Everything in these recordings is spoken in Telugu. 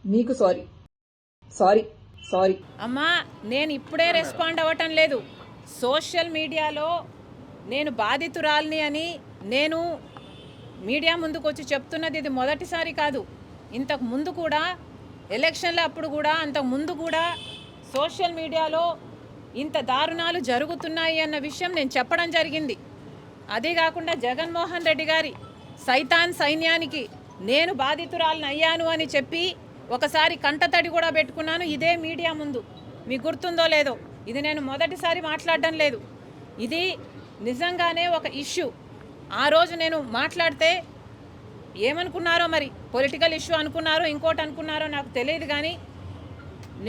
మీకు సారీ సారీ సారీ అమ్మా, నేను ఇప్పుడే రెస్పాండ్ అవ్వటం లేదు. సోషల్ మీడియాలో నేను బాధితురాలిని అని నేను మీడియా ముందుకు వచ్చి చెప్తున్నది ఇది మొదటిసారి కాదు. ఇంతకు ముందు కూడా ఎలక్షన్ల అప్పుడు కూడా అంతకు ముందు కూడా సోషల్ మీడియాలో ఇంత దారుణాలు జరుగుతున్నాయి అన్న విషయం నేను చెప్పడం జరిగింది. అదే కాకుండా జగన్మోహన్ రెడ్డి గారి సైతాన్ సైన్యానికి నేను బాధితురాలిని అయ్యాను అని చెప్పి ఒకసారి కంటతడి కూడా పెట్టుకున్నాను ఇదే మీడియా ముందు. మీకు గుర్తుందో లేదో, ఇది నేను మొదటిసారి మాట్లాడడం లేదు. ఇది నిజంగానే ఒక ఇష్యూ. ఆ రోజు నేను మాట్లాడితే ఏమనుకున్నారో, మరి పొలిటికల్ ఇష్యూ అనుకున్నారో ఇంకోటి అనుకున్నారో నాకు తెలియదు, కానీ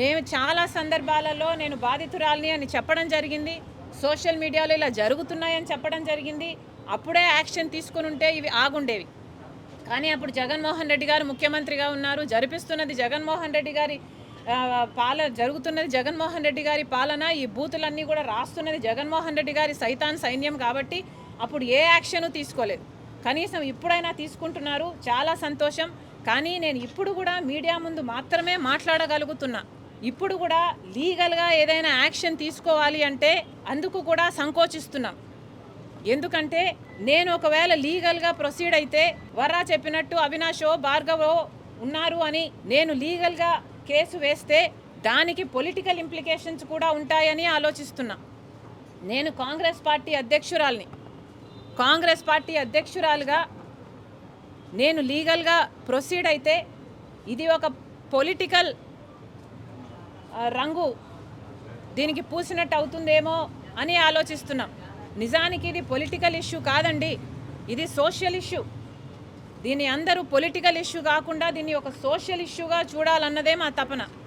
నేను చాలా సందర్భాలలో నేను బాధితురాలిని అని చెప్పడం జరిగింది. సోషల్ మీడియాలో ఇలా జరుగుతున్నాయని చెప్పడం జరిగింది. అప్పుడే యాక్షన్ తీసుకుని ఉంటే ఇవి ఆగుండేవి. కానీ అప్పుడు జగన్మోహన్ రెడ్డి గారు ముఖ్యమంత్రిగా ఉన్నారు. జరిపిస్తున్నది జగన్మోహన్ రెడ్డి గారి జరుగుతున్నది జగన్మోహన్ రెడ్డి గారి పాలన. ఈ బూతులన్నీ కూడా రాస్తున్నది జగన్మోహన్ రెడ్డి గారి సైతాన్ సైన్యం. కాబట్టి అప్పుడు ఏ యాక్షను తీసుకోలేదు. కనీసం ఇప్పుడైనా తీసుకుంటున్నారు, చాలా సంతోషం. కానీ నేను ఇప్పుడు కూడా మీడియా ముందు మాత్రమే మాట్లాడగలుగుతున్నా. ఇప్పుడు కూడా లీగల్గా ఏదైనా యాక్షన్ తీసుకోవాలి అంటే అందుకు కూడా సంకోచిస్తున్నాం. ఎందుకంటే నేను ఒకవేళ లీగల్గా ప్రొసీడ్ అయితే వర్రా చెప్పినట్టు అవినాషో భార్గవో ఉన్నారు అని నేను లీగల్గా కేసు వేస్తే దానికి పొలిటికల్ ఇంప్లికేషన్స్ కూడా ఉంటాయని ఆలోచిస్తున్నా. నేను కాంగ్రెస్ పార్టీ అధ్యక్షురాలుగా నేను లీగల్గా ప్రొసీడ్ అయితే ఇది ఒక పొలిటికల్ రంగు దీనికి పూసినట్టు అవుతుందేమో అని ఆలోచిస్తున్నాం. నిజానికి ఇది పొలిటికల్ ఇష్యూ కాదండి, ఇది సోషల్ ఇష్యూ. దీన్ని అందరూ పొలిటికల్ ఇష్యూ కాకుండా దీన్ని ఒక సోషల్ ఇష్యూగా చూడాలన్నదే మా తపన.